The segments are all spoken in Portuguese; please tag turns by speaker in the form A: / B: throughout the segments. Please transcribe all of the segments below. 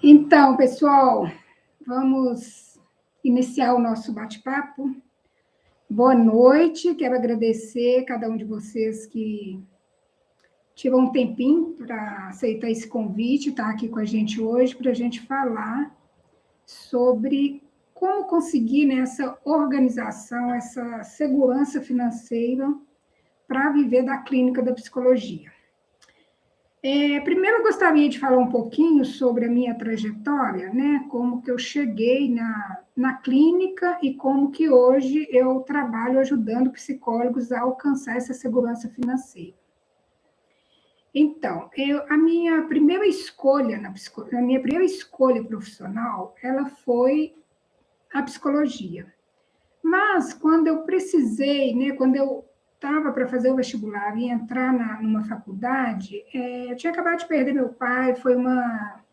A: Então, pessoal, vamos iniciar o nosso bate-papo. Boa noite, quero agradecer a cada um de vocês que tirou um tempinho para aceitar esse convite, estar aqui com a gente hoje, para a gente falar sobre como conseguir nessa organização, essa segurança financeira para viver da clínica da psicologia. Primeiro, eu gostaria de falar um pouquinho sobre a minha trajetória, né? Como que eu cheguei na clínica e como que hoje eu trabalho ajudando psicólogos a alcançar essa segurança financeira. Então, a minha primeira escolha a minha primeira escolha profissional, ela foi a psicologia. Mas quando eu precisei, né? Quando eu estava para fazer o vestibular e entrar numa faculdade, eu tinha acabado de perder meu pai, foi uma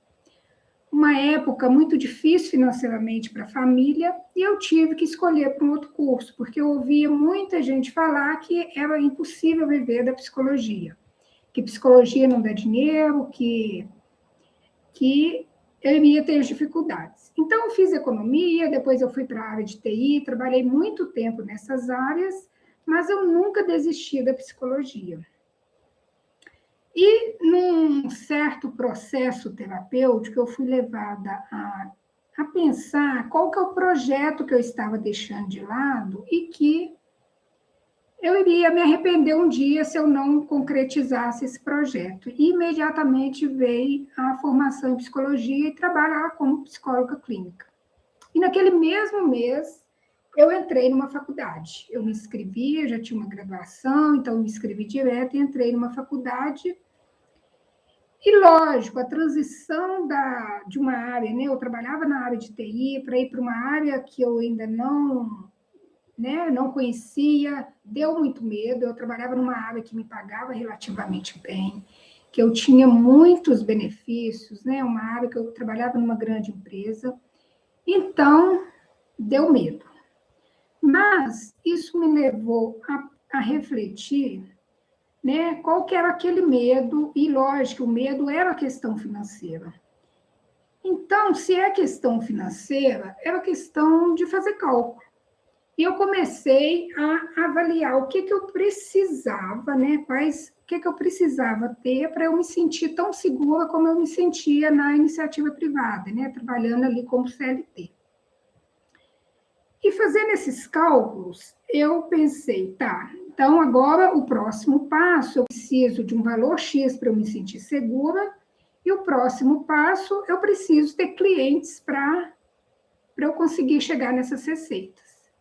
A: época muito difícil financeiramente para a família, e eu tive que escolher para um outro curso, porque eu ouvia muita gente falar que era impossível viver da psicologia, que psicologia não dá dinheiro, que eu ia ter dificuldades. Então, eu fiz economia, depois eu fui para a área de TI, trabalhei muito tempo nessas áreas, mas eu nunca desisti da psicologia. E, num certo processo terapêutico, eu fui levada a pensar qual que é o projeto que eu estava deixando de lado e que eu iria me arrepender um dia se eu não concretizasse esse projeto. E imediatamente veio a formação em psicologia e trabalhar como psicóloga clínica. E naquele mesmo mês, eu entrei numa faculdade. Eu me inscrevi, eu já tinha uma graduação, então eu me inscrevi direto e entrei numa faculdade. E, lógico, a transição de uma área, né? Eu trabalhava na área de TI, para ir para uma área que eu ainda não conhecia, deu muito medo. Eu trabalhava numa área que me pagava relativamente bem, que eu tinha muitos benefícios, né? Uma área que eu trabalhava numa grande empresa. Então, deu medo. Mas isso me levou a refletir, né? Qual que era aquele medo, e lógico, o medo era a questão financeira. Então, se é questão financeira, era questão de fazer cálculo. E eu comecei a avaliar o que eu precisava, né? O que eu precisava ter para eu me sentir tão segura como eu me sentia na iniciativa privada, né? Trabalhando ali como CLT. E fazendo esses cálculos, eu pensei, tá, então agora o próximo passo, eu preciso de um valor X para eu me sentir segura, e o próximo passo, eu preciso ter clientes para eu conseguir chegar nessas receitas.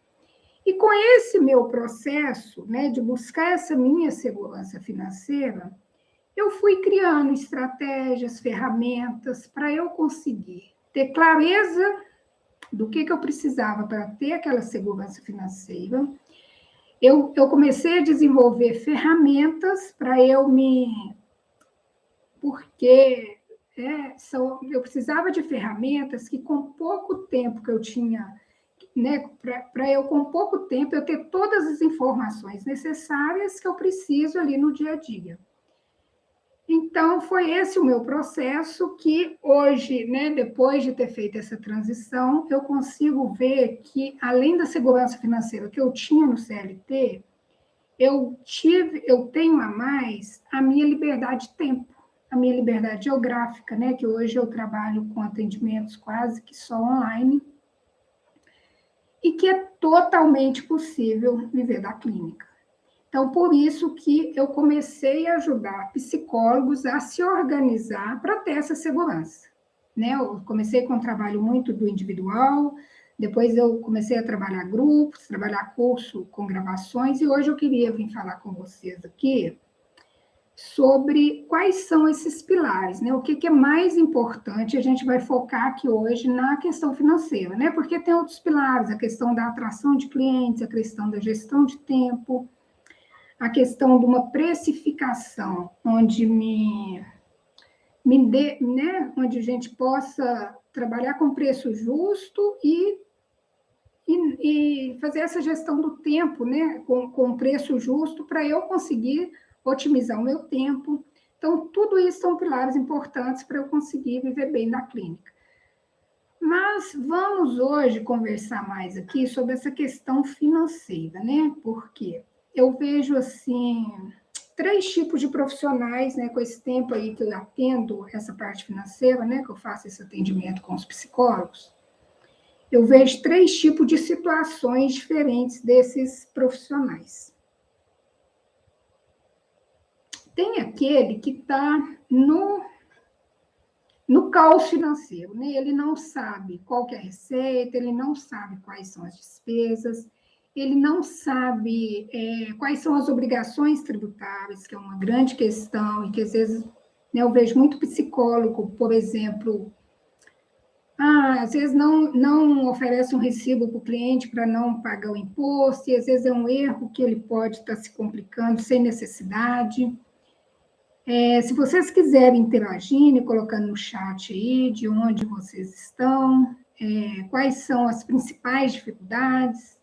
A: E com esse meu processo, né, de buscar essa minha segurança financeira, eu fui criando estratégias, ferramentas para eu conseguir ter clareza do que eu precisava para ter aquela segurança financeira. Eu comecei a desenvolver ferramentas para porque eu precisava de ferramentas que, com pouco tempo que eu tinha, né, para eu, com pouco tempo, eu ter todas as informações necessárias que eu preciso ali no dia a dia. Então, foi esse o meu processo que hoje, né, depois de ter feito essa transição, eu consigo ver que, além da segurança financeira que eu tinha no CLT, eu tenho a mais a minha liberdade de tempo, a minha liberdade geográfica, né, que hoje eu trabalho com atendimentos quase que só online, e que é totalmente possível viver da clínica. Então, por isso que eu comecei a ajudar psicólogos a se organizar para ter essa segurança, né? Eu comecei com um trabalho muito do individual, depois eu comecei a trabalhar grupos, trabalhar curso com gravações, e hoje eu queria vir falar com vocês aqui sobre quais são esses pilares, né? O que é mais importante, a gente vai focar aqui hoje na questão financeira, né? Porque tem outros pilares, a questão da atração de clientes, a questão da gestão de tempo, a questão de uma precificação, onde onde a gente possa trabalhar com preço justo e fazer essa gestão do tempo, né, com preço justo, para eu conseguir otimizar o meu tempo. Então, tudo isso são pilares importantes para eu conseguir viver bem na clínica. Mas vamos hoje conversar mais aqui sobre essa questão financeira, né? Porque eu vejo assim três tipos de profissionais, né? Com esse tempo aí que eu atendo essa parte financeira, né? Que eu faço esse atendimento com os psicólogos, eu vejo três tipos de situações diferentes desses profissionais. Tem aquele que está no caos financeiro, né? Ele não sabe qual que é a receita, ele não sabe quais são as despesas, ele não sabe quais são as obrigações tributárias, que é uma grande questão, e que às vezes, né, eu vejo muito psicólogo, por exemplo, às vezes não oferece um recibo para o cliente para não pagar o imposto, e às vezes é um erro que ele pode estar se complicando sem necessidade. Se vocês quiserem interagir, e colocando no chat aí de onde vocês estão, quais são as principais dificuldades,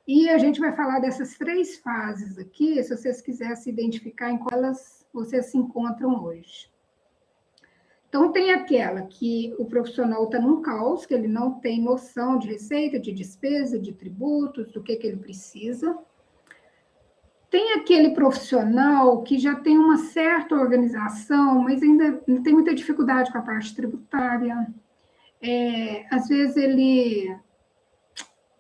A: e a gente vai falar dessas três fases aqui, se vocês quiserem se identificar em quais vocês se encontram hoje. Então, tem aquela que o profissional está num caos, que ele não tem noção de receita, de despesa, de tributos, do que ele precisa. Tem aquele profissional que já tem uma certa organização, mas ainda tem muita dificuldade com a parte tributária. Às vezes ele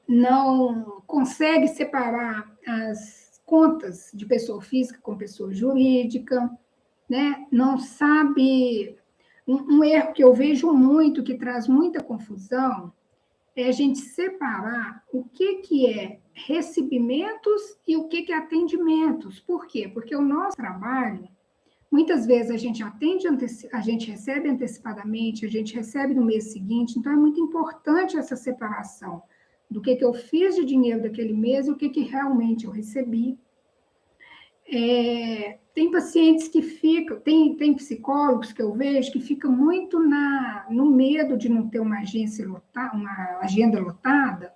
A: não consegue separar as contas de pessoa física com pessoa jurídica, né? Não sabe. Um erro que eu vejo muito, que traz muita confusão, é a gente separar o que é recebimentos e o que é atendimentos. Por quê? Porque o nosso trabalho, muitas vezes a gente atende, a gente recebe antecipadamente, a gente recebe no mês seguinte, então é muito importante essa separação do que eu fiz de dinheiro daquele mês e o que realmente eu recebi. Tem pacientes que ficam, tem psicólogos que eu vejo que ficam muito no medo de não ter uma agenda lotada,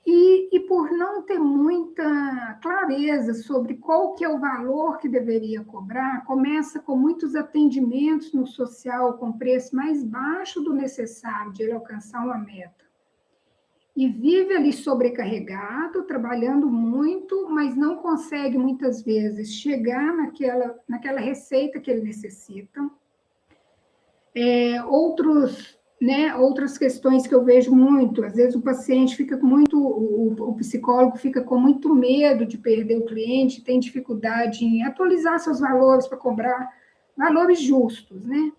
A: e por não ter muita clareza sobre qual que é o valor que deveria cobrar, começa com muitos atendimentos no social com preço mais baixo do necessário de ele alcançar uma meta. E vive ali sobrecarregado, trabalhando muito, mas não consegue, muitas vezes, chegar naquela receita que ele necessita. Outras questões que eu vejo muito, às vezes o paciente fica com muito, o psicólogo fica com muito medo de perder o cliente, tem dificuldade em atualizar seus valores para cobrar valores justos, né?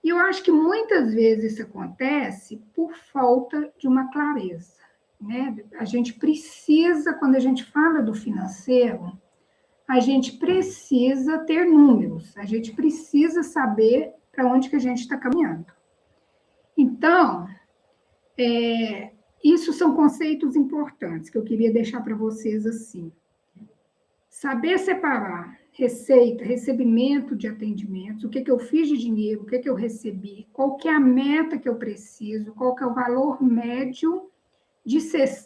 A: E eu acho que muitas vezes isso acontece por falta de uma clareza, né? A gente precisa, quando a gente fala do financeiro, a gente precisa ter números, a gente precisa saber para onde que a gente está caminhando. Então, isso são conceitos importantes que eu queria deixar para vocês assim. Saber separar receita, recebimento de atendimentos, o que eu fiz de dinheiro, o que eu recebi, qual que é a meta que eu preciso, qual que é o valor médio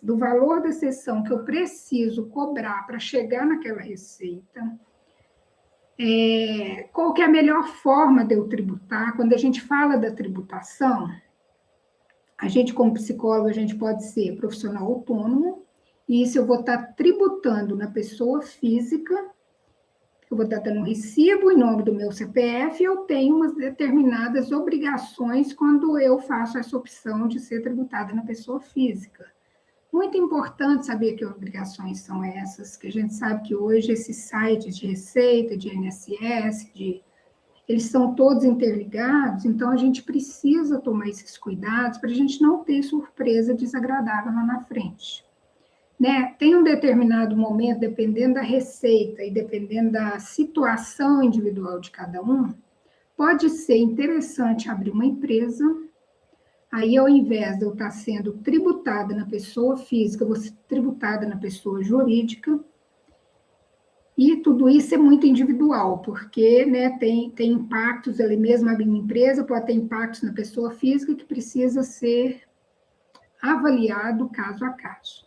A: do valor da sessão que eu preciso cobrar para chegar naquela receita, qual que é a melhor forma de eu tributar. Quando a gente fala da tributação, a gente, como psicólogo, a gente pode ser profissional autônomo, e isso eu vou estar tributando na pessoa física. Eu vou estar dando um recibo em nome do meu CPF, e eu tenho umas determinadas obrigações quando eu faço essa opção de ser tributada na pessoa física. Muito importante saber que obrigações são essas, que a gente sabe que hoje esses sites de receita, de INSS, eles são todos interligados, então a gente precisa tomar esses cuidados para a gente não ter surpresa desagradável lá na frente. Né? Tem um determinado momento, dependendo da receita e dependendo da situação individual de cada um, pode ser interessante abrir uma empresa. Aí, ao invés de eu estar sendo tributada na pessoa física, eu vou ser tributada na pessoa jurídica. E tudo isso é muito individual, porque, né, tem impactos ali mesmo, a minha empresa pode ter impactos na pessoa física que precisa ser avaliado caso a caso.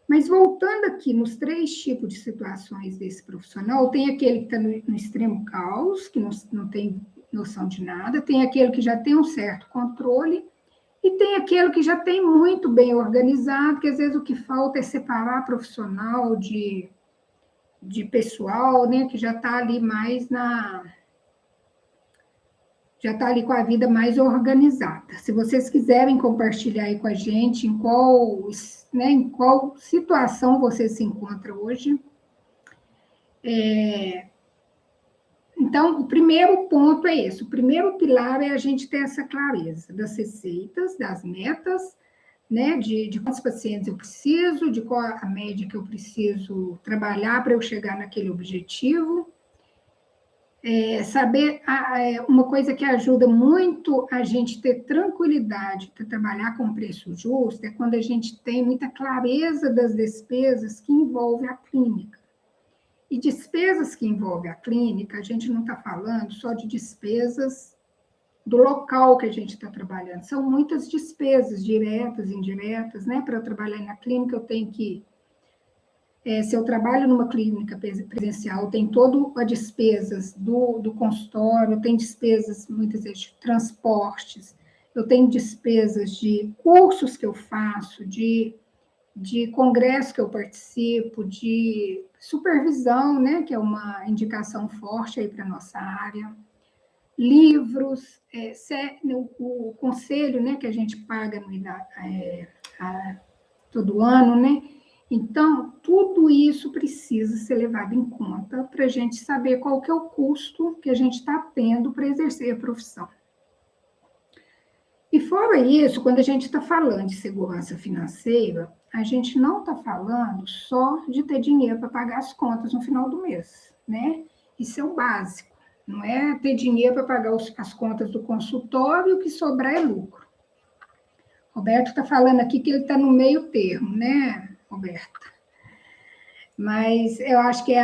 A: Mas voltando aqui nos três tipos de situações desse profissional, tem aquele que está no extremo caos, que não tem noção de nada, tem aquele que já tem um certo controle, E tem aquele que já tem muito bem organizado, que às vezes o que falta é separar profissional de pessoal, né, que já está ali mais já está ali com a vida mais organizada. Se vocês quiserem compartilhar aí com a gente em qual situação você se encontra hoje. Então, o primeiro ponto é esse. O primeiro pilar é a gente ter essa clareza das receitas, das metas, né, de quantos pacientes eu preciso, de qual a média que eu preciso trabalhar para eu chegar naquele objetivo. Saber uma coisa que ajuda muito a gente ter tranquilidade para trabalhar com preço justo é quando a gente tem muita clareza das despesas que envolvem a clínica. E despesas que envolvem a clínica, a gente não está falando só de despesas do local que a gente está trabalhando, são muitas despesas diretas, indiretas, né? Para eu trabalhar na clínica, eu tenho que se eu trabalho numa clínica presencial, tem todas as despesas do consultório, tem despesas, muitas vezes, de transportes, eu tenho despesas de cursos que eu faço, de congresso que eu participo, de supervisão, né, que é uma indicação forte aí para a nossa área, livros, o conselho, né, que a gente paga todo ano, né? Então, tudo isso precisa ser levado em conta para a gente saber qual que é o custo que a gente está tendo para exercer a profissão. E fora isso, quando a gente está falando de segurança financeira, a gente não está falando só de ter dinheiro para pagar as contas no final do mês, né? Isso é o básico, não é ter dinheiro para pagar as contas do consultório e o que sobrar é lucro. Roberto está falando aqui que ele está no meio termo, né, Roberto? Mas eu acho que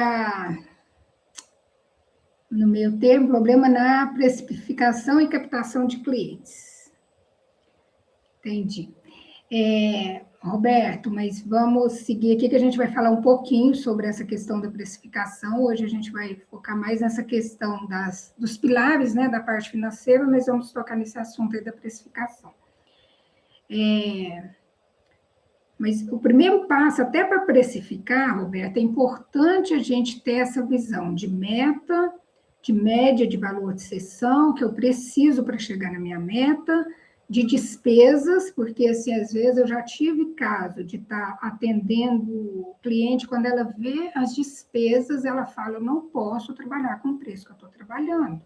A: no meio termo, problema na precificação e captação de clientes. Entendi. Roberto, mas vamos seguir aqui que a gente vai falar um pouquinho sobre essa questão da precificação. Hoje a gente vai focar mais nessa questão dos pilares, né, da parte financeira, mas vamos tocar nesse assunto aí da precificação. Mas o primeiro passo, até para precificar, Roberto, é importante a gente ter essa visão de meta, de média de valor de sessão, que eu preciso para chegar na minha meta, de despesas, porque assim, às vezes eu já tive caso de estar atendendo o cliente, quando ela vê as despesas, ela fala, eu não posso trabalhar com o preço que eu estou trabalhando,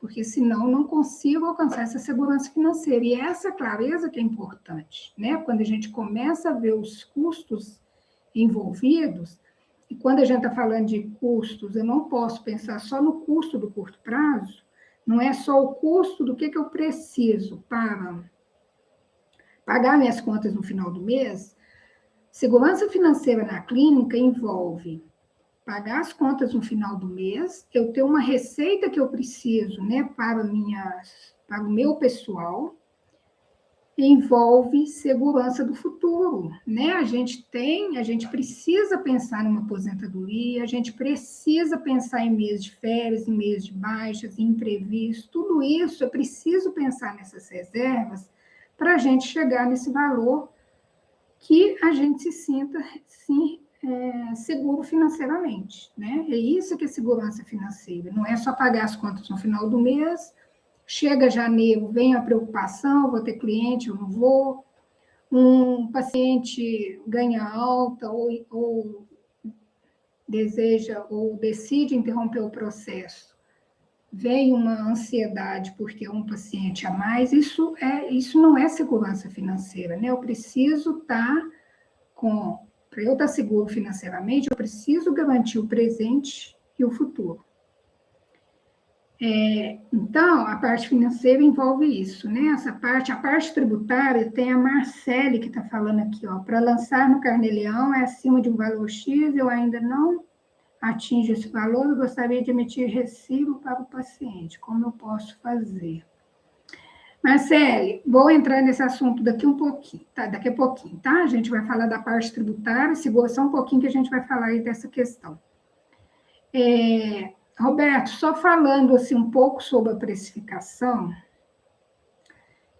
A: porque senão não consigo alcançar essa segurança financeira. E essa clareza que é importante, né? Quando a gente começa a ver os custos envolvidos, e quando a gente está falando de custos, eu não posso pensar só no custo do curto prazo, não é só o custo do que eu preciso para pagar minhas contas no final do mês. Segurança financeira na clínica envolve pagar as contas no final do mês, eu ter uma receita que eu preciso, né, para o meu pessoal, envolve segurança do futuro, né? A gente precisa pensar numa aposentadoria, a gente precisa pensar em mês de férias, em mês de baixas, em imprevisto, tudo isso eu preciso pensar nessas reservas para a gente chegar nesse valor que a gente se sinta, sim, seguro financeiramente, né? É isso que é segurança financeira, não é só pagar as contas no final do mês, chega janeiro, vem a preocupação, vou ter cliente, eu não vou, um paciente ganha alta ou deseja ou decide interromper o processo, vem uma ansiedade porque é um paciente a mais, isso não é segurança financeira, né? Eu preciso estar para eu estar seguro financeiramente, eu preciso garantir o presente e o futuro. Então, a parte financeira envolve isso, né? A parte tributária, tem a Marcele que está falando aqui, ó, para lançar no Carnê-Leão é acima de um valor X, eu ainda não atinjo esse valor, eu gostaria de emitir recibo para o paciente, como eu posso fazer? Marcele, vou entrar nesse assunto daqui um pouquinho, tá? Daqui a pouquinho, tá? A gente vai falar da parte tributária, segura só um pouquinho que a gente vai falar aí dessa questão. Roberto, só falando assim um pouco sobre a precificação,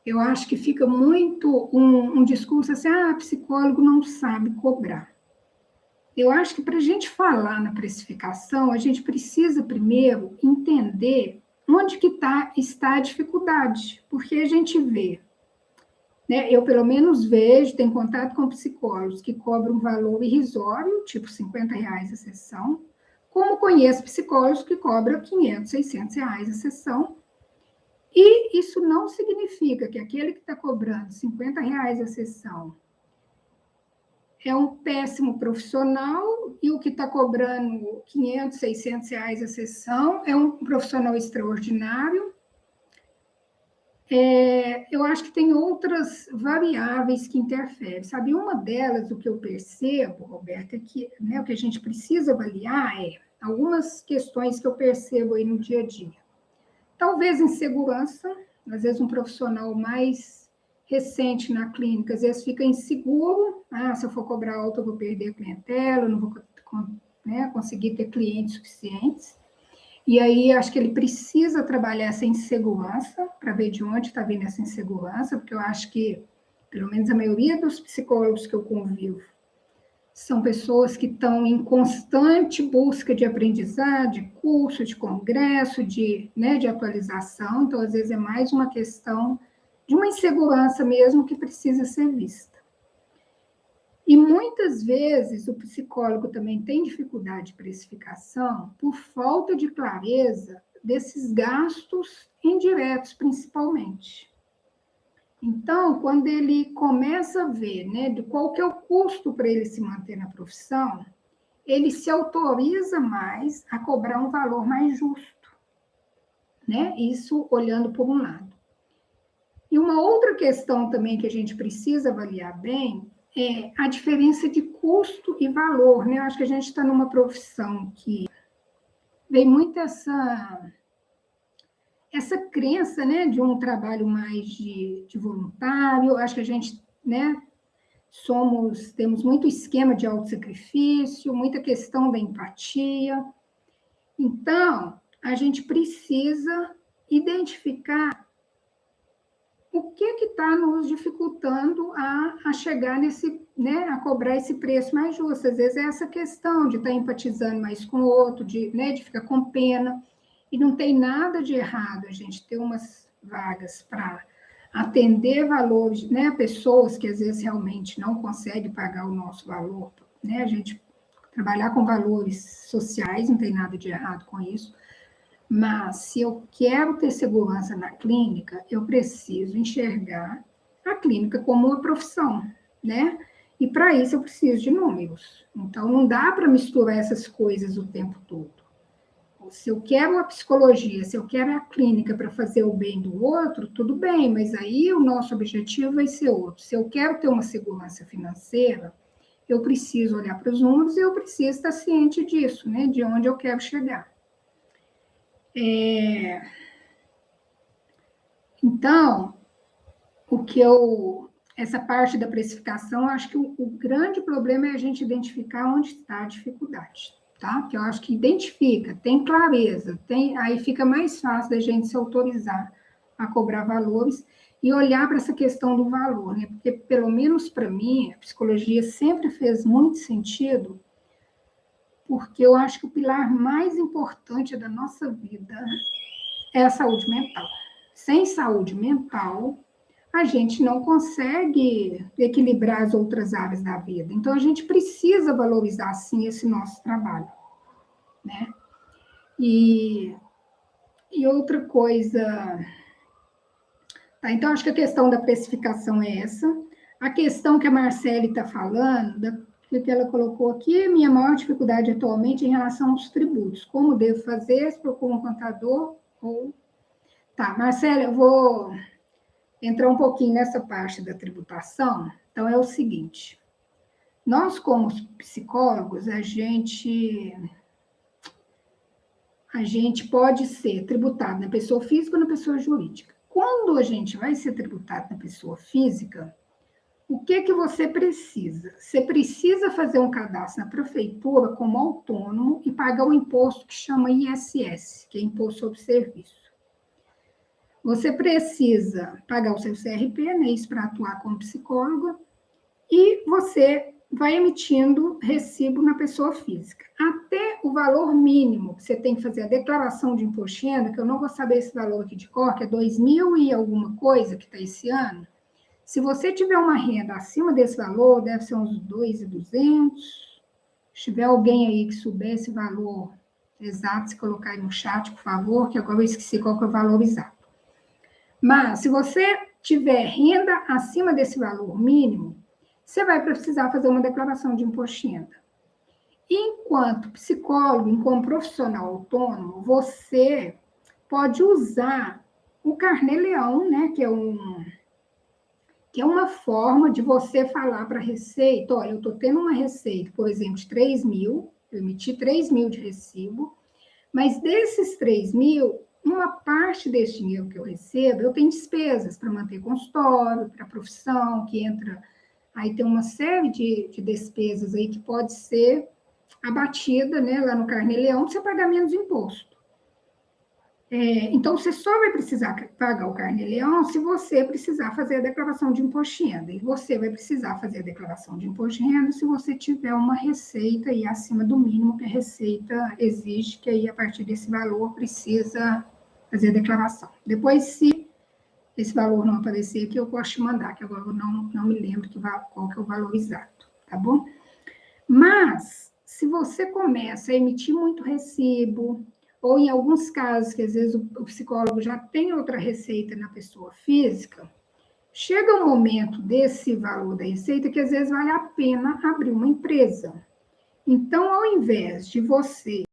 A: Eu acho que fica muito um discurso assim, psicólogo não sabe cobrar. Eu acho que para a gente falar na precificação, a gente precisa primeiro entender onde que está a dificuldade, porque a gente vê, né? Eu pelo menos vejo, tenho contato com psicólogos que cobram um valor irrisório, tipo R$ 50 a sessão, como conheço psicólogos que cobram R$ 500, R$ 600 a sessão, e isso não significa que aquele que está cobrando R$ 50 a sessão é um péssimo profissional e o que está cobrando R$ 500, R$ 600 a sessão é um profissional extraordinário. Eu acho que tem outras variáveis que interferem, sabe? Uma delas, o que eu percebo, Roberta, é que, né, o que a gente precisa avaliar é algumas questões que eu percebo aí no dia a dia. Talvez insegurança, às vezes um profissional mais recente na clínica, às vezes fica inseguro, se eu for cobrar alto eu vou perder a clientela, eu não vou, né, conseguir ter clientes suficientes. E aí, acho que ele precisa trabalhar essa insegurança, para ver de onde está vindo essa insegurança, porque eu acho que, pelo menos a maioria dos psicólogos que eu convivo, são pessoas que estão em constante busca de aprendizado, de curso, de congresso, né, de atualização. Então, às vezes, é mais uma questão de uma insegurança mesmo que precisa ser vista. E muitas vezes o psicólogo também tem dificuldade de precificação por falta de clareza desses gastos indiretos, principalmente. Então, quando ele começa a ver, né, de qual que é o custo para ele se manter na profissão, ele se autoriza mais a cobrar um valor mais justo, né? Isso olhando por um lado. E uma outra questão também que a gente precisa avaliar bem é a diferença de custo e valor, né? Eu acho que a gente está numa profissão que vem muito essa crença, né, de um trabalho mais de voluntário. Acho que a gente, né, temos muito esquema de autossacrifício, muita questão da empatia. Então, a gente precisa identificar o que está nos dificultando a chegar nesse, né, a cobrar esse preço mais justo. Às vezes é essa questão de estar empatizando mais com o outro, né, de ficar com pena. E não tem nada de errado a gente ter umas vagas para atender valores, né, pessoas que às vezes realmente não conseguem pagar o nosso valor, né, a gente trabalhar com valores sociais, não tem nada de errado com isso, mas se eu quero ter segurança na clínica, eu preciso enxergar a clínica como uma profissão, né? E para isso eu preciso de números. Então não dá para misturar essas coisas o tempo todo. Se eu quero a psicologia, se eu quero a clínica para fazer o bem do outro, tudo bem, mas aí o nosso objetivo vai ser outro. Se eu quero ter uma segurança financeira, eu preciso olhar para os números e eu preciso estar ciente disso, né? De onde eu quero chegar. Então, essa parte da precificação, acho que o grande problema é a gente identificar onde está a dificuldade, tá? Porque eu acho que identifica, tem clareza, aí fica mais fácil da gente se autorizar a cobrar valores e olhar para essa questão do valor, né? Porque, pelo menos para mim, a psicologia sempre fez muito sentido, porque eu acho que o pilar mais importante da nossa vida é a saúde mental. Sem saúde mental, a gente não consegue equilibrar as outras áreas da vida. Então, a gente precisa valorizar, sim, esse nosso trabalho, né? E outra coisa... Tá, então, acho que a questão da precificação é essa. A questão que a Marcele está falando, que ela colocou aqui, minha maior dificuldade atualmente em relação aos tributos. Como devo fazer? Se procuro um contador ou... Tá, Marcele, eu vou entrar um pouquinho nessa parte da tributação. Então, é o seguinte, nós, como psicólogos, a gente pode ser tributado na pessoa física ou na pessoa jurídica. Quando a gente vai ser tributado na pessoa física, o que você precisa? Você precisa fazer um cadastro na prefeitura como autônomo e pagar um imposto que chama ISS, que é Imposto sobre Serviço. Você precisa pagar o seu CRP, né, isso para atuar como psicóloga, e você vai emitindo recibo na pessoa física. Até o valor mínimo, você tem que fazer a declaração de imposto de renda, que eu não vou saber esse valor aqui de cor, que é 2.000 e alguma coisa que está esse ano. Se você tiver uma renda acima desse valor, deve ser uns 2.200. Se tiver alguém aí que souber esse valor exato, se colocar aí no chat, por favor, que agora eu esqueci qual que é o valor exato. Mas, se você tiver renda acima desse valor mínimo, você vai precisar fazer uma declaração de imposto de renda. Enquanto psicólogo, enquanto profissional autônomo, você pode usar o Carnê-Leão, né, que é uma forma de você falar para a Receita, olha, eu estou tendo uma receita, por exemplo, de 3.000, eu emiti 3.000 de recibo, mas desses 3.000, uma parte desse dinheiro que eu recebo, eu tenho despesas para manter consultório, para a profissão, que entra... Aí tem uma série de despesas aí que pode ser abatida, né, lá no Carnê-Leão, para você pagar menos imposto. Então, você só vai precisar pagar o Carnê-Leão se você precisar fazer a declaração de imposto de renda. E você vai precisar fazer a declaração de imposto de renda se você tiver uma receita aí acima do mínimo que a Receita exige, que aí, a partir desse valor, precisa fazer a declaração. Depois, se esse valor não aparecer aqui, eu posso te mandar, que agora eu não me lembro qual que é o valor exato, tá bom? Mas, se você começa a emitir muito recibo, ou em alguns casos, que às vezes o psicólogo já tem outra receita na pessoa física, chega um momento desse valor da receita que às vezes vale a pena abrir uma empresa. Então, ao invés de você...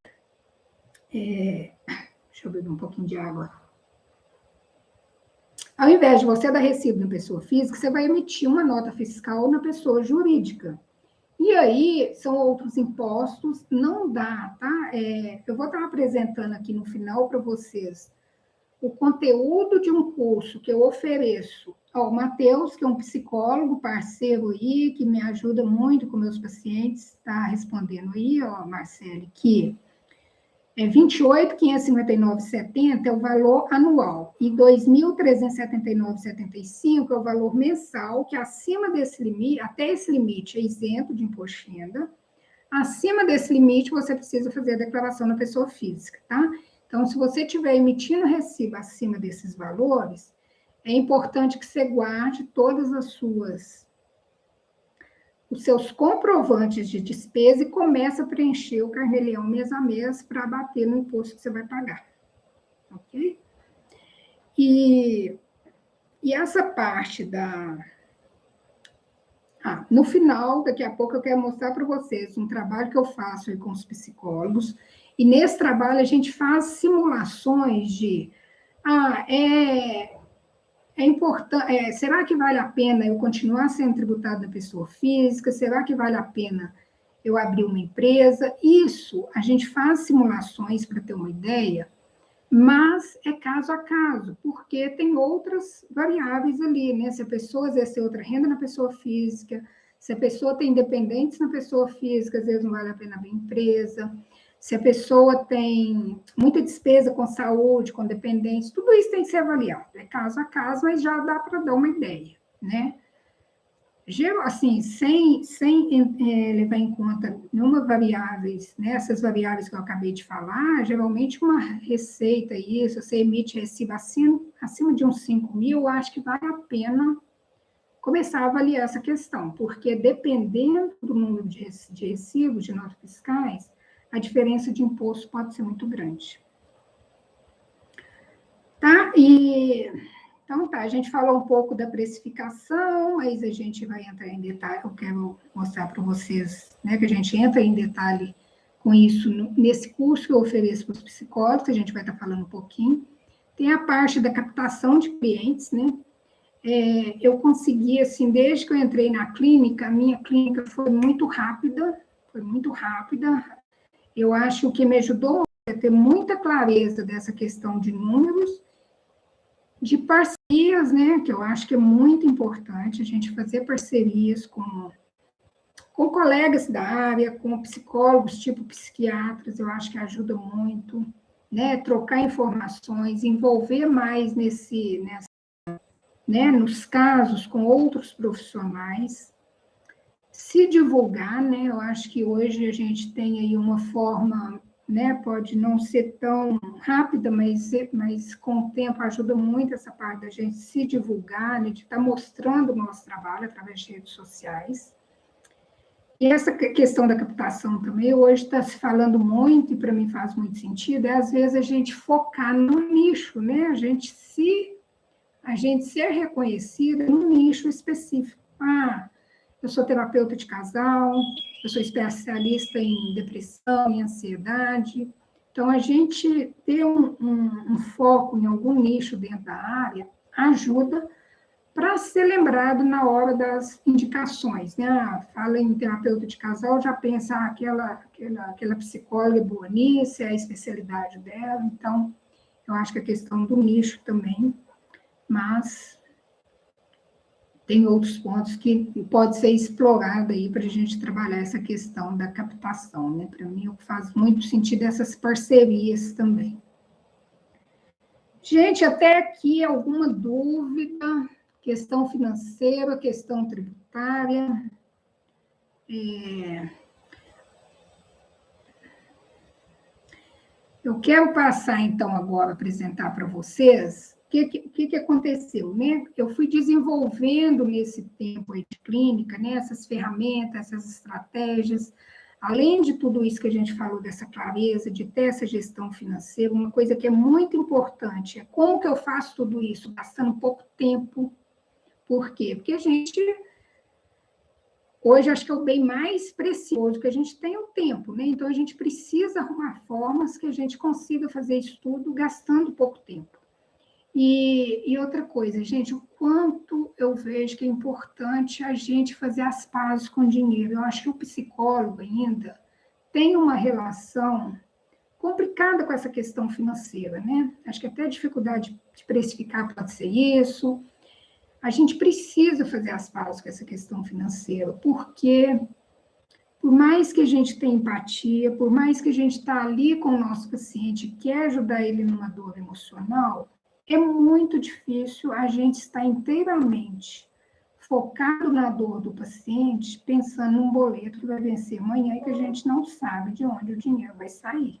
A: deixa eu beber um pouquinho de água. Ao invés de você dar recibo na pessoa física, você vai emitir uma nota fiscal na pessoa jurídica. E aí, são outros impostos, não dá, tá? Eu vou estar apresentando aqui no final para vocês o conteúdo de um curso que eu ofereço ao Matheus, que é um psicólogo parceiro aí, que me ajuda muito com meus pacientes, está respondendo aí, ó, Marcele, que é 28.559,70 é o valor anual, e 2.379,75 é o valor mensal, que acima desse limite, até esse limite é isento de imposto de renda. Acima desse limite, você precisa fazer a declaração na pessoa física, tá? Então, se você estiver emitindo recibo acima desses valores, é importante que você guarde todas os seus comprovantes de despesa e comece a preencher o Carnê-Leão mês a mês para bater no imposto que você vai pagar. Ok? E essa parte no final, daqui a pouco, eu quero mostrar para vocês um trabalho que eu faço aí com os psicólogos, e nesse trabalho a gente faz simulações de... É importante, será que vale a pena eu continuar sendo tributado da pessoa física? Será que vale a pena eu abrir uma empresa? Isso, a gente faz simulações para ter uma ideia, mas é caso a caso, porque tem outras variáveis ali, né? Se a pessoa exercer outra renda na pessoa física, se a pessoa tem dependentes na pessoa física, às vezes não vale a pena abrir empresa. Se a pessoa tem muita despesa com saúde, com dependentes, tudo isso tem que ser avaliado. É caso a caso, mas já dá para dar uma ideia, né? Assim, sem levar em conta nenhuma variáveis, né? Essas variáveis que eu acabei de falar, geralmente uma receita, isso, você emite recibo acima de uns 5.000, eu acho que vale a pena começar a avaliar essa questão, porque dependendo do número de recibos, de notas fiscais, a diferença de imposto pode ser muito grande. Tá? Então, a gente falou um pouco da precificação, mas a gente vai entrar em detalhe, eu quero mostrar para vocês, né, que a gente entra em detalhe com isso nesse curso que eu ofereço para os psicólogos, que a gente vai estar falando um pouquinho. Tem a parte da captação de clientes, né? Eu consegui, assim, desde que eu entrei na clínica, a minha clínica foi muito rápida. Eu acho que o que me ajudou a ter muita clareza dessa questão de números, de parcerias, né, que eu acho que é muito importante a gente fazer parcerias com colegas da área, com psicólogos, tipo psiquiatras, eu acho que ajuda muito, né, trocar informações, envolver mais né, nos casos com outros profissionais, se divulgar, né? Eu acho que hoje a gente tem aí uma forma, né? Pode não ser tão rápida, mas com o tempo ajuda muito essa parte da gente se divulgar, né? De estar mostrando o nosso trabalho através de redes sociais. E essa questão da captação também, hoje está se falando muito, e para mim faz muito sentido, é às vezes a gente focar no nicho, né? A gente ser reconhecida num nicho específico. Ah, eu sou terapeuta de casal, eu sou especialista em depressão, em ansiedade. Então, a gente ter um foco em algum nicho dentro da área ajuda para ser lembrado na hora das indicações, né? Fala em terapeuta de casal, já pensa aquela psicóloga boa nisso, é a especialidade dela. Então, eu acho que a questão do nicho também, mas tem outros pontos que pode ser explorado aí para a gente trabalhar essa questão da captação, né? Para mim, faz muito sentido essas parcerias também. Gente, até aqui alguma dúvida? Questão financeira, questão tributária. Eu quero passar, então, agora, apresentar para vocês o que aconteceu, né? Eu fui desenvolvendo nesse tempo aí de clínica, né, essas ferramentas, essas estratégias, além de tudo isso que a gente falou, dessa clareza, de ter essa gestão financeira, uma coisa que é muito importante é como que eu faço tudo isso, gastando pouco tempo. Por quê? Porque a gente, hoje, acho que é o bem mais precioso que a gente tem, o tempo, né? Então, a gente precisa arrumar formas que a gente consiga fazer isso tudo gastando pouco tempo. E outra coisa, gente, o quanto eu vejo que é importante a gente fazer as pazes com o dinheiro. Eu acho que o psicólogo ainda tem uma relação complicada com essa questão financeira, né? Acho que até a dificuldade de precificar pode ser isso. A gente precisa fazer as pazes com essa questão financeira, porque por mais que a gente tenha empatia, por mais que a gente está ali com o nosso paciente, quer ajudar ele numa dor emocional, é muito difícil a gente estar inteiramente focado na dor do paciente, pensando num boleto que vai vencer amanhã e que a gente não sabe de onde o dinheiro vai sair.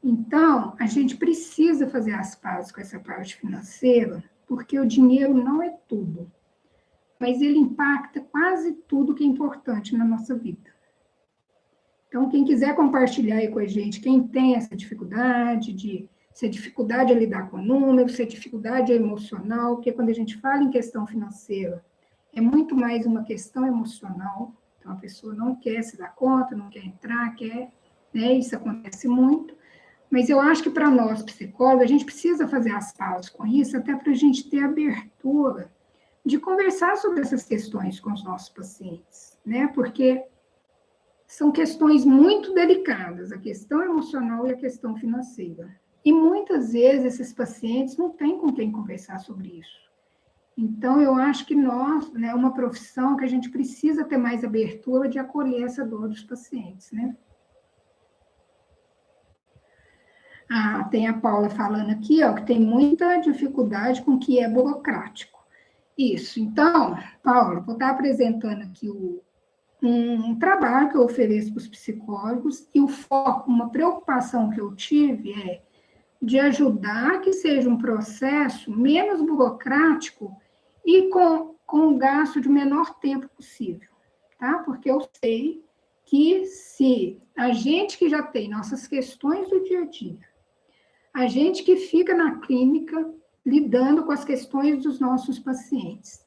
A: Então, a gente precisa fazer as pazes com essa parte financeira, porque o dinheiro não é tudo, mas ele impacta quase tudo que é importante na nossa vida. Então, quem quiser compartilhar aí com a gente, quem tem essa dificuldade se a dificuldade é lidar com números, se a dificuldade é emocional, porque quando a gente fala em questão financeira, é muito mais uma questão emocional. Então, a pessoa não quer se dar conta, não quer entrar, né? Isso acontece muito. Mas eu acho que para nós, psicólogos, a gente precisa fazer as pazes com isso, até para a gente ter abertura de conversar sobre essas questões com os nossos pacientes, né? Porque são questões muito delicadas, a questão emocional e a questão financeira. E muitas vezes esses pacientes não têm com quem conversar sobre isso. Então, eu acho que nós, né, é uma profissão que a gente precisa ter mais abertura de acolher essa dor dos pacientes, né? Ah, tem a Paula falando aqui, ó, que tem muita dificuldade com o que é burocrático. Isso. Então, Paula, vou estar apresentando aqui um trabalho que eu ofereço para os psicólogos e o foco, uma preocupação que eu tive é de ajudar que seja um processo menos burocrático e com o gasto de menor tempo possível, tá? Porque eu sei que se a gente que já tem nossas questões do dia a dia, a gente que fica na clínica lidando com as questões dos nossos pacientes,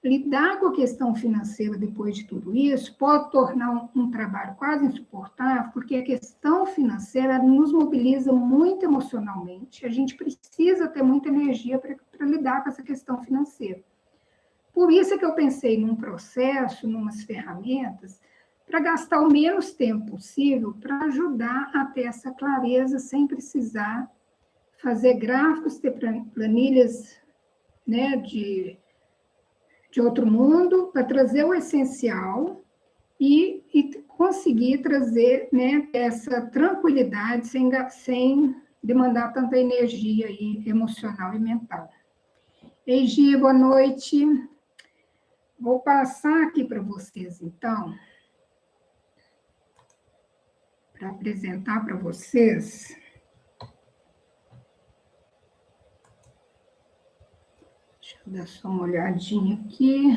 A: lidar com a questão financeira depois de tudo isso pode tornar um trabalho quase insuportável, porque a questão financeira nos mobiliza muito emocionalmente, a gente precisa ter muita energia para lidar com essa questão financeira. Por isso é que eu pensei num processo, numas ferramentas, para gastar o menos tempo possível para ajudar a ter essa clareza sem precisar fazer gráficos, ter planilhas, né, de outro mundo, para trazer o essencial e conseguir trazer, né, essa tranquilidade sem demandar tanta energia aí, emocional e mental. Ei, Gia, boa noite. Vou passar aqui para vocês, então, para apresentar para vocês. Deixa eu dar só uma olhadinha aqui.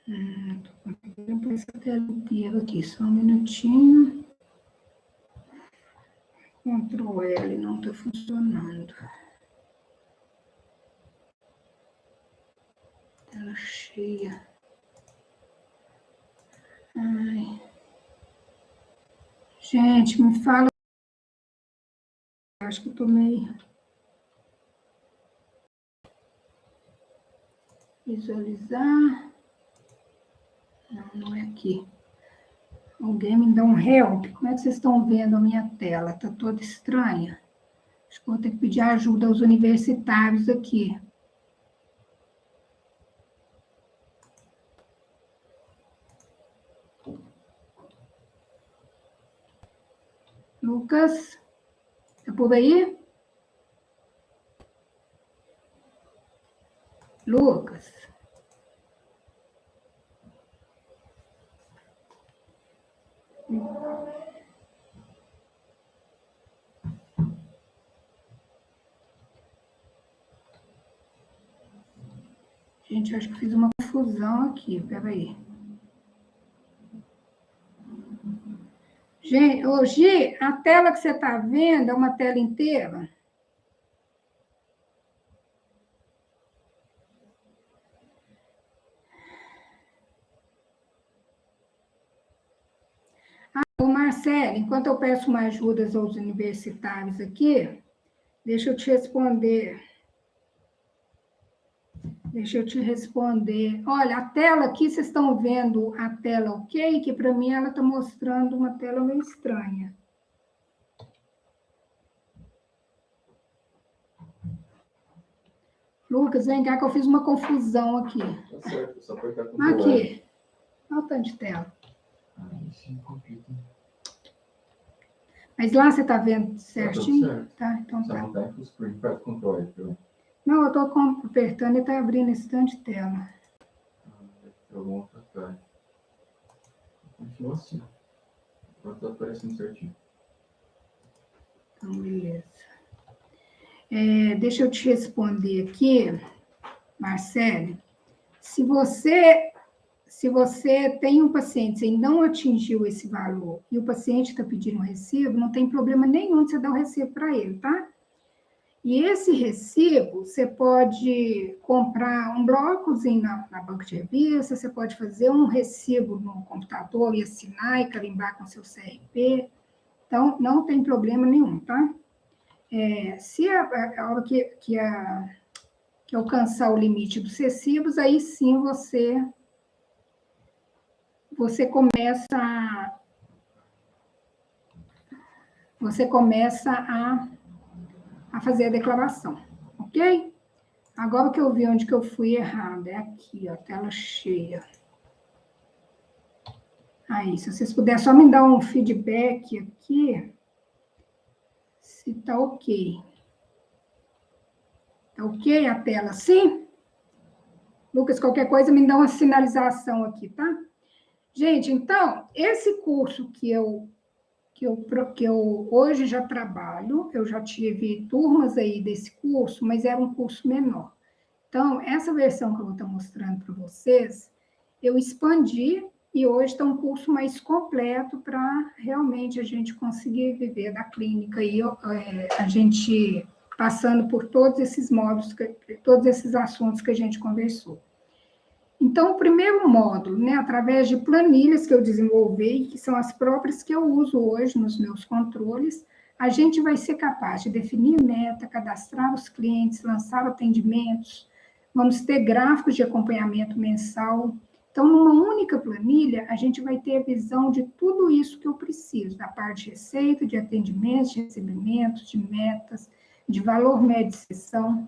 A: Estou configurando essa tela inteira aqui, só um minutinho. Ctrl L não está funcionando. Tela cheia. Ai. Gente, me fala. Acho que eu tô meio. Visualizar. Não é aqui. Alguém me dá um help? Como é que vocês estão vendo a minha tela? Está toda estranha. Acho que vou ter que pedir ajuda aos universitários aqui. Lucas, está por aí? Lucas. Gente, acho que fiz uma confusão aqui, peraí. Gente, hoje a tela que você está vendo é uma tela inteira? Ô Marcelo, enquanto eu peço uma ajuda aos universitários aqui, deixa eu te responder. Olha, a tela aqui, vocês estão vendo a tela ok? Que para mim ela está mostrando uma tela meio estranha. Lucas, vem cá que eu fiz uma confusão aqui.
B: Tá certo, só apertar com o
A: aqui. Olha o tanto de tela.
B: Sim, complica.
A: Mas lá você está vendo certinho?
B: Tá,
A: tá, então
B: tá.
A: tá.
B: Não tá em full screen, aperta com o controle, viu?
A: Não, eu estou apertando e está abrindo esse tanto de tela.
B: Eu vou apertar. Continua assim. Agora tá aparecendo certinho.
A: Então, beleza. Deixa eu te responder aqui, Marcele. Se você tem um paciente e não atingiu esse valor e o paciente está pedindo um recibo, não tem problema nenhum de você dar o recibo para ele, tá? E esse recibo, você pode comprar um blocozinho na banca de revista, você pode fazer um recibo no computador e assinar e carimbar com seu CRP. Então, não tem problema nenhum, tá? Se a hora que alcançar o limite dos recibos, aí sim você começa a fazer a declaração, ok? Agora que eu vi onde que eu fui errado, é aqui, ó, tela cheia. Aí, se vocês puderem só me dar um feedback aqui, se tá ok. Tá ok a tela, sim? Lucas, qualquer coisa me dá uma sinalização aqui, tá? Gente, então, esse curso que eu hoje já trabalho, eu já tive turmas aí desse curso, mas era um curso menor. Então, essa versão que eu vou estar mostrando para vocês, eu expandi e hoje está um curso mais completo para realmente a gente conseguir viver da clínica e a gente passando por todos esses módulos, todos esses assuntos que a gente conversou. Então, o primeiro módulo, né, através de planilhas que eu desenvolvi, que são as próprias que eu uso hoje nos meus controles, a gente vai ser capaz de definir meta, cadastrar os clientes, lançar atendimentos, vamos ter gráficos de acompanhamento mensal. Então, numa única planilha, a gente vai ter a visão de tudo isso que eu preciso, da parte de receita, de atendimentos, de recebimentos, de metas, de valor médio de sessão.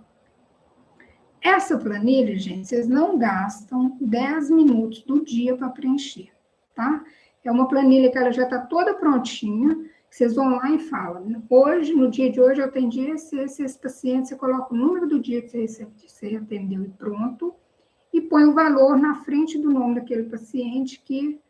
A: Essa planilha, gente, vocês não gastam 10 minutos do dia para preencher, tá? É uma planilha que ela já está toda prontinha, vocês vão lá e falam, hoje, no dia de hoje, eu atendi esse paciente, você coloca o número do dia que você atendeu e pronto, e põe o valor na frente do nome daquele paciente, que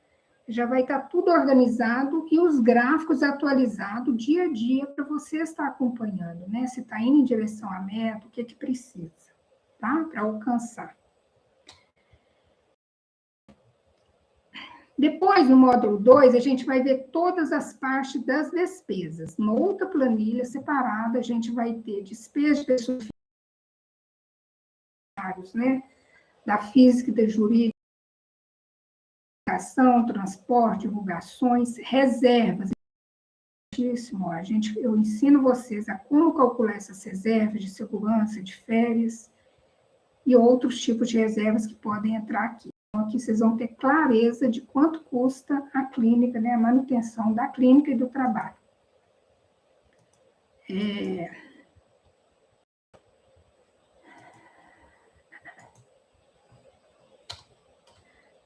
A: já vai estar tudo organizado e os gráficos atualizados dia a dia para você estar acompanhando, né? Se está indo em direção à meta, o que precisa, tá? Para alcançar. Depois, no módulo 2, a gente vai ver todas as partes das despesas. Numa outra planilha separada, a gente vai ter despesas de pessoas físicas, né? Da física e da jurídica, transporte, divulgações, reservas. Eu ensino vocês a como calcular essas reservas de segurança, de férias e outros tipos de reservas que podem entrar aqui. Então, aqui vocês vão ter clareza de quanto custa a clínica, né, a manutenção da clínica e do trabalho.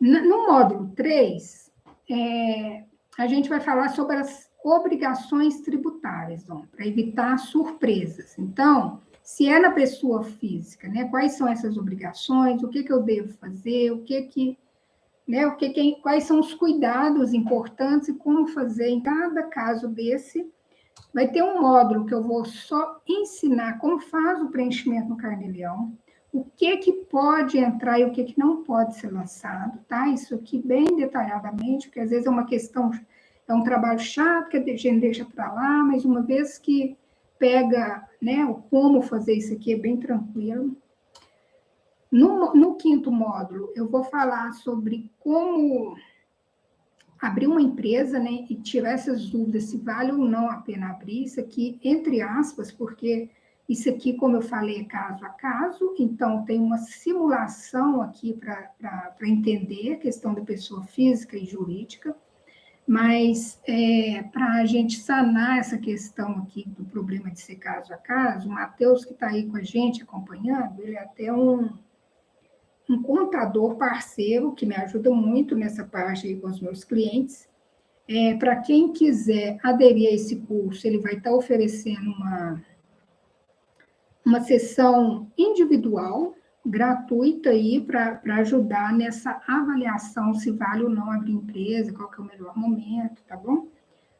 A: No módulo 3, a gente vai falar sobre as obrigações tributárias, para evitar surpresas. Então, se é na pessoa física, né, quais são essas obrigações, o que eu devo fazer, quais são os cuidados importantes e como fazer em cada caso desse. Vai ter um módulo que eu vou só ensinar como faz o preenchimento no carnê-leão, o que pode entrar e o que não pode ser lançado, tá? Isso aqui bem detalhadamente, porque às vezes é uma questão, é um trabalho chato que a gente deixa para lá, mas uma vez que pega, né, o como fazer isso aqui é bem tranquilo. No quinto módulo, eu vou falar sobre como abrir uma empresa, né, e tirar essas dúvidas se vale ou não a pena abrir isso aqui, entre aspas, porque isso aqui, como eu falei, é caso a caso, então tem uma simulação aqui para entender a questão da pessoa física e jurídica, mas para a gente sanar essa questão aqui do problema de ser caso a caso, o Matheus, que está aí com a gente acompanhando, ele é até um contador parceiro que me ajuda muito nessa parte aí com os meus clientes. Para quem quiser aderir a esse curso, ele vai estar oferecendo uma sessão individual, gratuita aí, para ajudar nessa avaliação se vale ou não abrir empresa, qual que é o melhor momento, tá bom?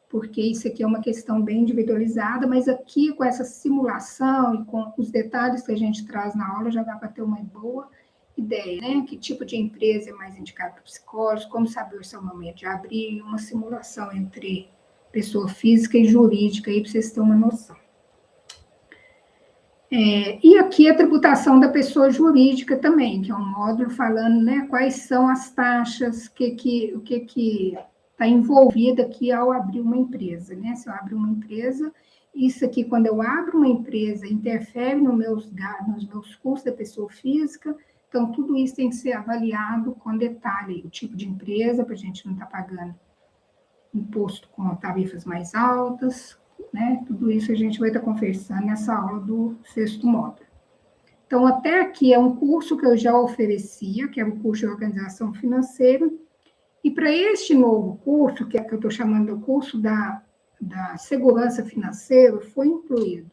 A: Porque isso aqui é uma questão bem individualizada, mas aqui com essa simulação e com os detalhes que a gente traz na aula, já dá para ter uma boa ideia, né? Que tipo de empresa é mais indicado para psicólogos, como saber o seu momento de abrir, uma simulação entre pessoa física e jurídica, aí para vocês terem uma noção. E aqui a tributação da pessoa jurídica também, que é um módulo falando, né, quais são as taxas, o que está envolvido aqui ao abrir uma empresa, né? Se eu abro uma empresa, isso aqui, quando eu abro uma empresa, interfere nos meus custos da pessoa física, então tudo isso tem que ser avaliado com detalhe, o tipo de empresa, para a gente não estar pagando imposto com tarifas mais altas, né? Tudo isso a gente vai estar conversando nessa aula do 6º módulo. Então, até aqui é um curso que eu já oferecia, que é o curso de organização financeira, e para este novo curso, que é que eu estou chamando de curso da segurança financeira, foi incluído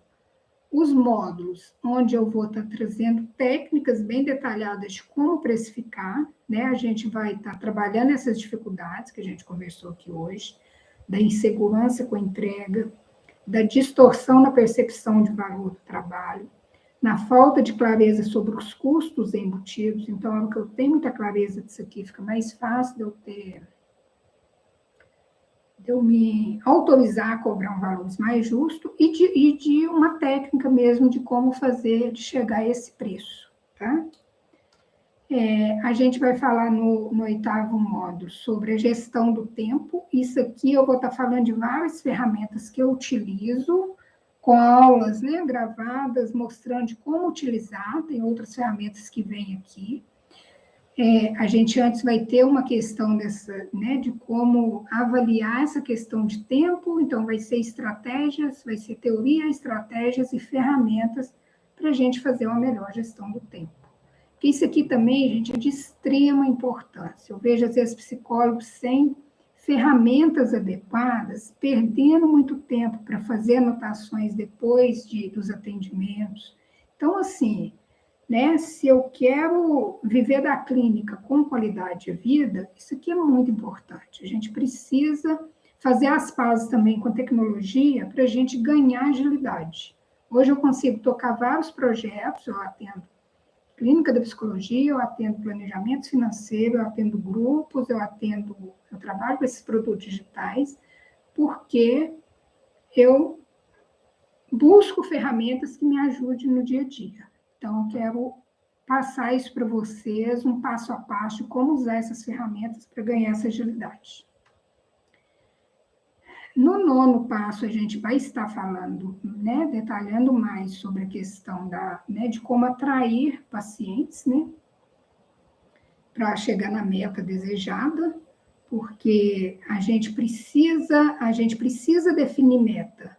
A: os módulos onde eu vou estar trazendo técnicas bem detalhadas de como precificar, né? A gente vai estar trabalhando essas dificuldades que a gente conversou aqui hoje, da insegurança com a entrega, da distorção na percepção de valor do trabalho, na falta de clareza sobre os custos embutidos. Então, é que eu tenho muita clareza disso aqui, fica mais fácil de eu me autorizar a cobrar um valor mais justo e de uma técnica mesmo de como fazer, de chegar a esse preço, tá? A gente vai falar no 8º módulo sobre a gestão do tempo. Isso aqui eu vou estar falando de várias ferramentas que eu utilizo, com aulas, né, gravadas, mostrando de como utilizar. Tem outras ferramentas que vêm aqui. A gente antes vai ter uma questão dessa, né, de como avaliar essa questão de tempo, então vai ser estratégias, vai ser teoria, estratégias e ferramentas para a gente fazer uma melhor gestão do tempo. Porque isso aqui também, gente, é de extrema importância. Eu vejo, às vezes, psicólogos sem ferramentas adequadas, perdendo muito tempo para fazer anotações depois dos atendimentos. Então, assim, né, se eu quero viver da clínica com qualidade de vida, isso aqui é muito importante. A gente precisa fazer as pazes também com a tecnologia para a gente ganhar agilidade. Hoje eu consigo tocar vários projetos, eu atendo clínica da psicologia, eu atendo planejamento financeiro, eu atendo grupos, eu trabalho com esses produtos digitais, porque eu busco ferramentas que me ajudem no dia a dia. Então, eu quero passar isso para vocês, um passo a passo, de como usar essas ferramentas para ganhar essa agilidade. No 9º passo, a gente vai estar falando, né, detalhando mais sobre a questão de como atrair pacientes, né, para chegar na meta desejada, porque a gente precisa definir meta,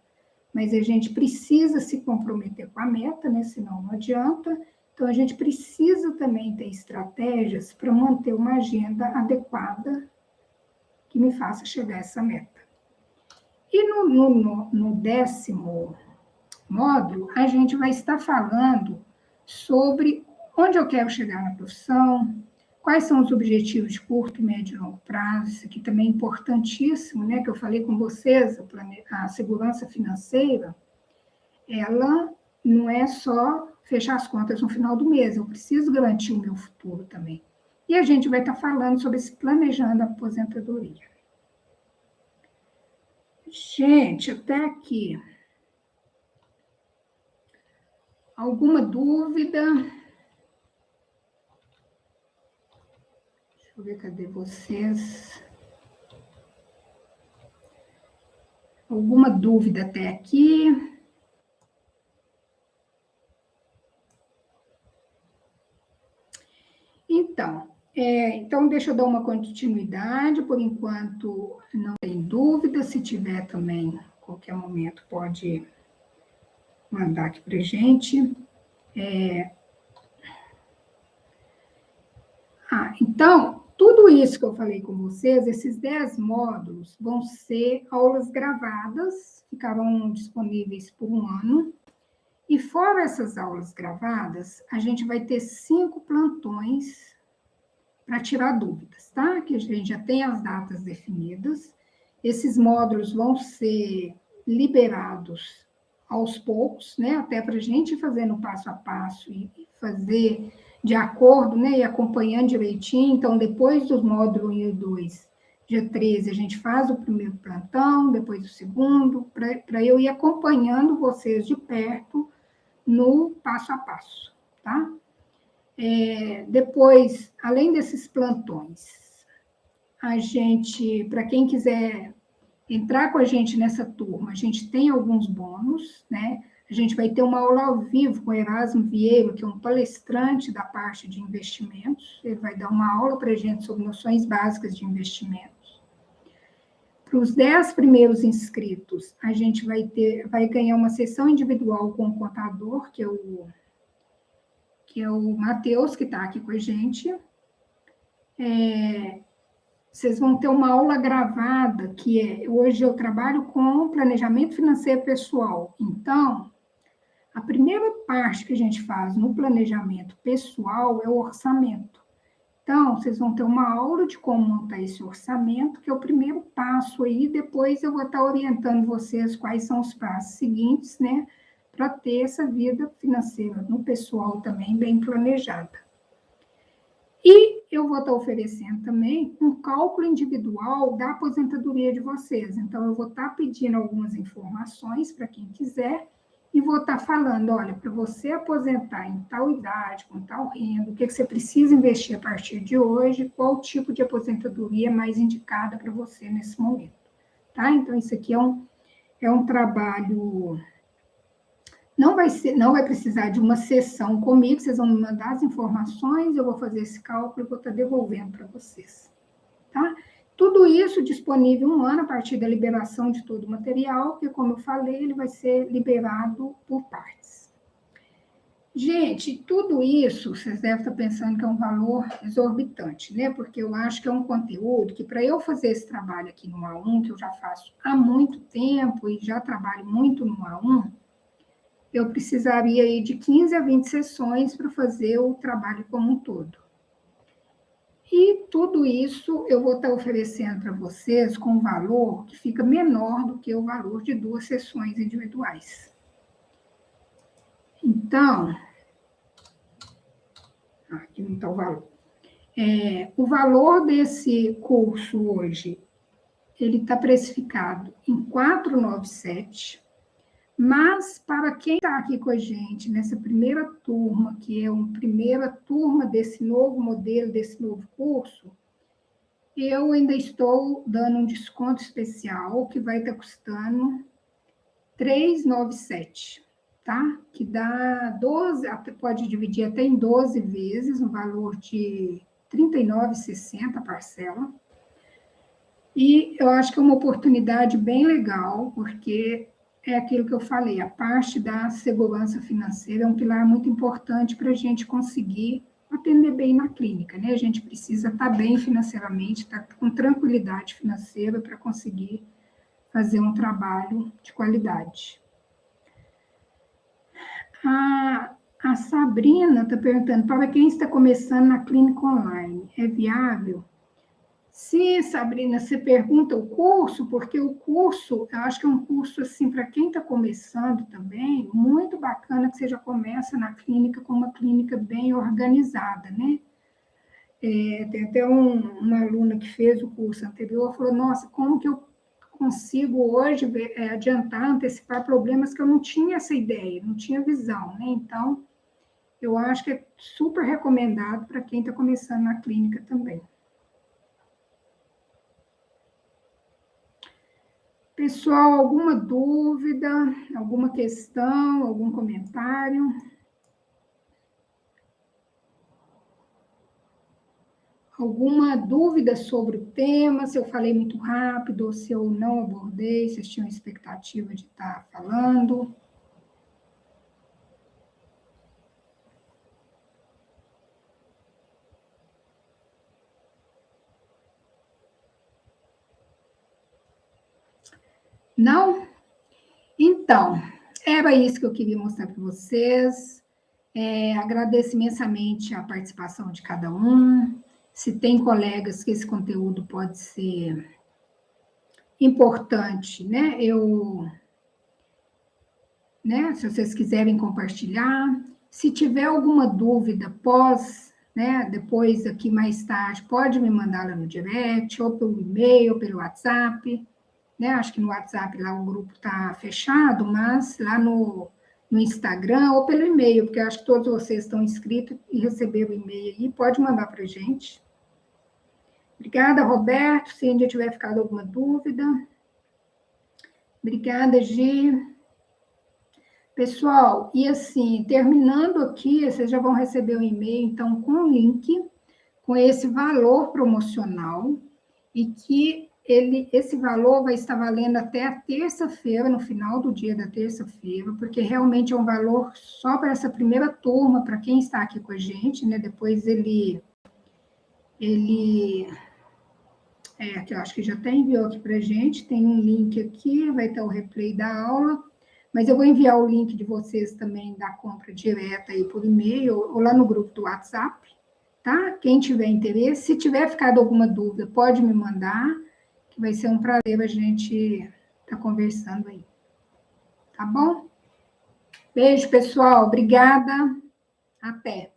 A: mas a gente precisa se comprometer com a meta, né, senão não adianta. Então, a gente precisa também ter estratégias para manter uma agenda adequada que me faça chegar a essa meta. E no 10º módulo, a gente vai estar falando sobre onde eu quero chegar na profissão, quais são os objetivos de curto, médio e longo prazo. Isso aqui também é importantíssimo, né? Que eu falei com vocês, a segurança financeira, ela não é só fechar as contas no final do mês, eu preciso garantir o meu futuro também. E a gente vai estar falando sobre esse planejando a aposentadoria. Gente, até aqui. Alguma dúvida? Deixa eu ver, cadê vocês? Alguma dúvida até aqui? Então, deixa eu dar uma continuidade, por enquanto não tem dúvida, se tiver também, a qualquer momento pode mandar aqui para a gente. Então, tudo isso que eu falei com vocês, esses 10 módulos vão ser aulas gravadas, ficarão disponíveis por 1 ano, e fora essas aulas gravadas, a gente vai ter 5 plantões para tirar dúvidas, tá? Que a gente já tem as datas definidas. Esses módulos vão ser liberados aos poucos, né? Até para a gente ir fazendo passo a passo e fazer de acordo, né? E acompanhando direitinho. Então, depois dos módulos 1 e 2, dia 13, a gente faz o primeiro plantão, depois o segundo, para eu ir acompanhando vocês de perto no passo a passo, tá? Depois, além desses plantões, a gente, para quem quiser entrar com a gente nessa turma, a gente tem alguns bônus, né? A gente vai ter uma aula ao vivo com o Erasmo Vieira, que é um palestrante da parte de investimentos. Ele vai dar uma aula para a gente sobre noções básicas de investimentos. Para os 10 primeiros inscritos, a gente vai ganhar uma sessão individual com o contador, que é o Matheus, que está aqui com a gente. Vocês vão ter uma aula gravada, hoje eu trabalho com planejamento financeiro pessoal. Então, a primeira parte que a gente faz no planejamento pessoal é o orçamento. Então, vocês vão ter uma aula de como montar esse orçamento, que é o primeiro passo aí, depois eu vou estar orientando vocês quais são os passos seguintes, né? Para ter essa vida financeira no pessoal também bem planejada. E eu vou estar oferecendo também um cálculo individual da aposentadoria de vocês. Então, eu vou estar pedindo algumas informações para quem quiser e vou estar falando, olha, para você aposentar em tal idade, com tal renda, o que você precisa investir a partir de hoje, qual tipo de aposentadoria é mais indicada para você nesse momento, tá? Então, isso aqui é um trabalho... Não vai precisar de uma sessão comigo, vocês vão me mandar as informações, eu vou fazer esse cálculo e vou estar devolvendo para vocês, tá? Tudo isso disponível 1 ano a partir da liberação de todo o material, que, como eu falei, ele vai ser liberado por partes. Gente, tudo isso, vocês devem estar pensando que é um valor exorbitante, né? Porque eu acho que é um conteúdo que, para eu fazer esse trabalho aqui no A1, que eu já faço há muito tempo e já trabalho muito no A1, eu precisaria aí de 15 a 20 sessões para fazer o trabalho como um todo. E tudo isso eu vou estar oferecendo para vocês com um valor que fica menor do que o valor de 2 sessões individuais. Então, aqui não está o valor. O valor desse curso hoje, ele está precificado em 497, mas para quem está aqui com a gente nessa primeira turma, que é uma primeira turma desse novo modelo, desse novo curso, eu ainda estou dando um desconto especial que vai estar custando 397, tá? Que dá 12, pode dividir até em 12 vezes, no valor de R$ 39,60 a parcela. E eu acho que é uma oportunidade bem legal, porque é aquilo que eu falei, a parte da segurança financeira é um pilar muito importante para a gente conseguir atender bem na clínica, né? A gente precisa estar bem financeiramente, estar com tranquilidade financeira para conseguir fazer um trabalho de qualidade. A Sabrina está perguntando, para quem está começando na clínica online, é viável? Sim, Sabrina, você pergunta o curso, porque o curso, eu acho que é um curso, assim, para quem está começando também, muito bacana que você já começa na clínica com uma clínica bem organizada, né? Tem até uma aluna que fez o curso anterior, falou, nossa, como que eu consigo hoje adiantar, antecipar problemas que eu não tinha essa ideia, não tinha visão, né? Então, eu acho que é super recomendado para quem está começando na clínica também. Pessoal, alguma dúvida, alguma questão, algum comentário? Alguma dúvida sobre o tema, se eu falei muito rápido, ou se eu não abordei, se vocês tinham expectativa de estar falando? Não? Então, era isso que eu queria mostrar para vocês. Agradeço imensamente a participação de cada um. Se tem colegas que esse conteúdo pode ser importante, né? Se vocês quiserem compartilhar. Se tiver alguma dúvida depois aqui mais tarde, pode me mandar lá no direct, ou pelo e-mail, ou pelo WhatsApp. Acho que no WhatsApp lá o grupo está fechado, mas lá no Instagram ou pelo e-mail, porque acho que todos vocês estão inscritos e receberam o e-mail aí, pode mandar para a gente. Obrigada, Roberto, se ainda tiver ficado alguma dúvida. Obrigada, Gi. Pessoal, e assim, terminando aqui, vocês já vão receber o e-mail, então, com o link, com esse valor promocional, e que esse valor vai estar valendo até a terça-feira, no final do dia da terça-feira, porque realmente é um valor só para essa primeira turma, para quem está aqui com a gente, né? Depois que eu acho que já até enviou aqui para a gente, tem um link aqui, vai ter o replay da aula, mas eu vou enviar o link de vocês também da compra direta aí por e-mail, ou lá no grupo do WhatsApp, tá? Quem tiver interesse, se tiver ficado alguma dúvida, pode me mandar, que vai ser um prazer a gente estar conversando aí. Tá bom? Beijo, pessoal. Obrigada. Até.